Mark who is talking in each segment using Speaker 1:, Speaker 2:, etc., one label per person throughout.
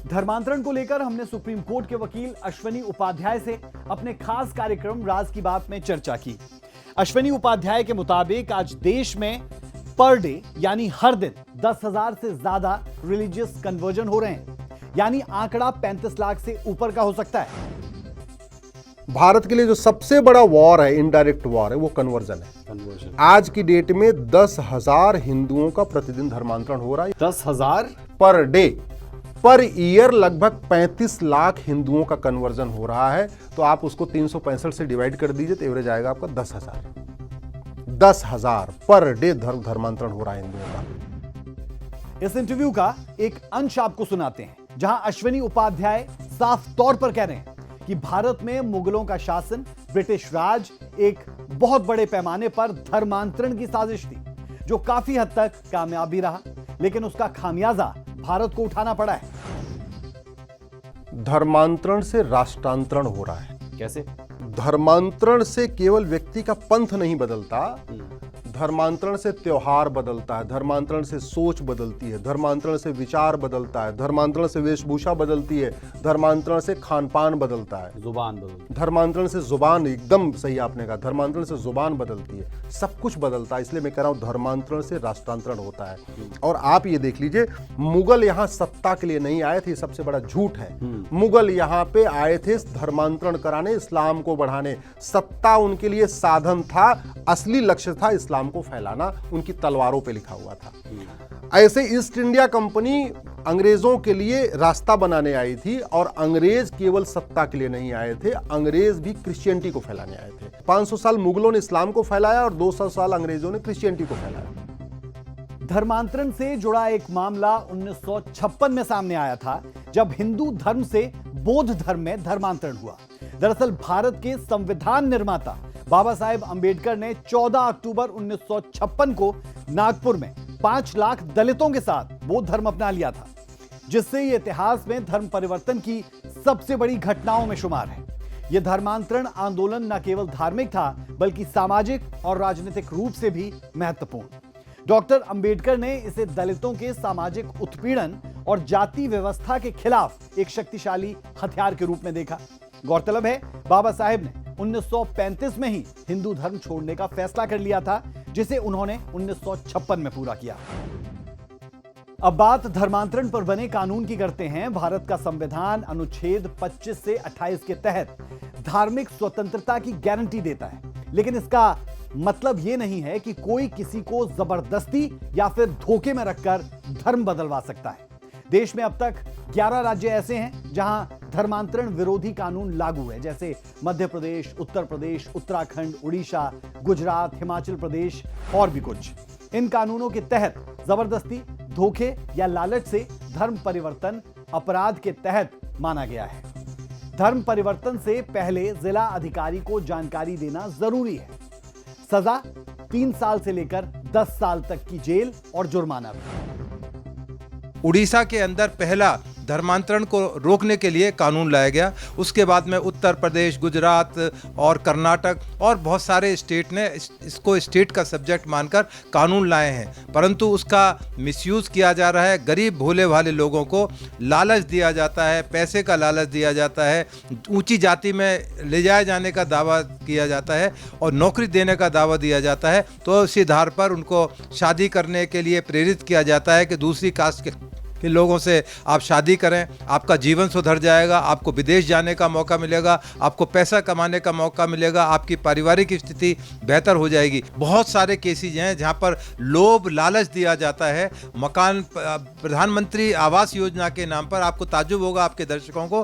Speaker 1: धर्मांतरण को लेकर हमने सुप्रीम कोर्ट के वकील अश्वनी उपाध्याय से अपने खास कार्यक्रम राज की बात में चर्चा की। अश्वनी उपाध्याय के मुताबिक आज देश में पर डे यानी हर दिन 10,000 से ज्यादा रिलीजियस कन्वर्जन हो रहे हैं, यानी आंकड़ा 35 लाख से ऊपर का हो सकता है।
Speaker 2: भारत के लिए जो सबसे बड़ा वॉर है, इनडायरेक्ट वॉर है, वो कन्वर्जन है। आज की डेट में 10,000 हिंदुओं का प्रतिदिन धर्मांतरण हो रहा है।
Speaker 1: 10,000
Speaker 2: पर डे, पर ईयर लगभग 35 लाख हिंदुओं का कन्वर्जन हो रहा है। तो आप उसको 365 से डिवाइड कर दीजिए तो एवरेज आएगा आपका 10,000। 10,000 पर डे धर्मांतरण हो रहा है हिंदुओं का।
Speaker 1: इस इंटरव्यू का एक अंश आपको सुनाते हैं, जहां अश्वनी उपाध्याय साफ तौर पर कह रहे हैं कि भारत में मुगलों का शासन, ब्रिटिश राज एक बहुत बड़े पैमाने पर धर्मांतरण की साजिश थी, जो काफी हद तक कामयाब भी रहा, लेकिन उसका खामियाजा भारत को उठाना पड़ा है।
Speaker 2: धर्मांतरण से राष्ट्रांतरण हो रहा है।
Speaker 1: कैसे?
Speaker 2: धर्मांतरण से केवल व्यक्ति का पंथ नहीं बदलता, धर्मांतरण से त्योहार बदलता है, धर्मांतरण से सोच बदलती है, धर्मांतरण से विचार बदलता है, धर्मांतरण से वेशभूषा बदलती है, धर्मांतरण से खान पान बदलता है,
Speaker 1: जुबान बदलती है,
Speaker 2: धर्मांतरण से जुबान, एकदम सही आपने कहा, धर्मांतरण से जुबान बदलती है, सब कुछ बदलता है। इसलिए मैं कह रहा हूं धर्मांतरण से राष्ट्रांतरण होता है। और आप ये देख लीजिए, मुगल यहां सत्ता के लिए नहीं आए थे, सबसे बड़ा झूठ है। मुगल यहां पे आए थे धर्मांतरण कराने, इस्लाम को बढ़ाने। सत्ता उनके लिए साधन था, असली लक्ष्य था इस्लाम को फैलाना, उनकी तलवारों पे लिखा हुआ था। ऐसे ईस्ट इंडिया कंपनी अंग्रेजों के लिए रास्ता बनाने आई थी, और अंग्रेज केवल सत्ता के लिए नहीं आए थे, अंग्रेज भी क्रिश्चियनिटी को फैलाने आए थे। 500 साल मुगलों ने इस्लाम को फैलाया और 200 साल अंग्रेजों ने क्रिश्चियनिटी को फैलाया।
Speaker 1: धर्मांतरण से जुड़ा एक मामला 1956 में सामने आया था, जब हिंदू धर्म से बौद्ध धर्म में धर्मांतरण हुआ। दरअसल भारत के संविधान निर्माता बाबा साहेब अंबेडकर ने 14 अक्टूबर 1956 को नागपुर में 5 लाख दलितों के साथ बौद्ध धर्म अपना लिया था, जिससे यह इतिहास में धर्म परिवर्तन की सबसे बड़ी घटनाओं में शुमार है। यह धर्मांतरण आंदोलन न केवल धार्मिक था, बल्कि सामाजिक और राजनीतिक रूप से भी महत्वपूर्ण। डॉक्टर अंबेडकर ने इसे दलितों के सामाजिक उत्पीड़न और जाति व्यवस्था के खिलाफ एक शक्तिशाली हथियार के रूप में देखा। गौरतलब है, बाबा साहेब ने 1935 में ही हिंदू धर्म छोड़ने का फैसला कर लिया था, जिसे उन्होंने 1956 में पूरा किया। अब बात धर्मांतरण पर बने कानून की करते हैं। भारत का संविधान अनुच्छेद 25 से 28 के तहत धार्मिक स्वतंत्रता की गारंटी देता है, लेकिन इसका मतलब यह नहीं है कि कोई किसी को जबरदस्ती या फिर धोखे में रखकर धर्म बदलवा सकता है। देश में अब तक 11 राज्य ऐसे हैं जहां धर्मांतरण विरोधी कानून लागू है, जैसे मध्य प्रदेश, उत्तर प्रदेश, उत्तराखंड, उड़ीसा, गुजरात, हिमाचल प्रदेश और भी कुछ। इन कानूनों के तहत जबरदस्ती, धोखे या लालच से धर्म परिवर्तन अपराध के तहत माना गया है। धर्म परिवर्तन से पहले जिला अधिकारी को जानकारी देना जरूरी है। सजा 3 साल से लेकर 10 साल तक की जेल और जुर्माना भी।
Speaker 3: उड़ीसा के अंदर पहला धर्मांतरण को रोकने के लिए कानून लाया गया। उसके बाद में उत्तर प्रदेश, गुजरात और कर्नाटक और बहुत सारे स्टेट ने इसको स्टेट का सब्जेक्ट मानकर कानून लाए हैं, परंतु उसका मिसयूज़ किया जा रहा है। गरीब भोले भाले लोगों को लालच दिया जाता है, पैसे का लालच दिया जाता है, ऊंची जाति में ले जाए जाने का दावा किया जाता है और नौकरी देने का दावा दिया जाता है। तो इसी आधार पर उनको शादी करने के लिए प्रेरित किया जाता है कि दूसरी कास्ट के लोगों से आप शादी करें, आपका जीवन सुधर जाएगा, आपको विदेश जाने का मौका मिलेगा, आपको पैसा कमाने का मौका मिलेगा, आपकी पारिवारिक स्थिति बेहतर हो जाएगी। बहुत सारे केसेज हैं जहां पर लोभ लालच दिया जाता है। मकान, प्रधानमंत्री आवास योजना के नाम पर, आपको ताज्जुब होगा आपके दर्शकों को,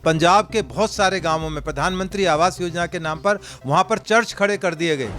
Speaker 3: पंजाब के बहुत सारे गाँवों में प्रधानमंत्री आवास योजना के नाम पर वहाँ पर चर्च खड़े कर दिए गए।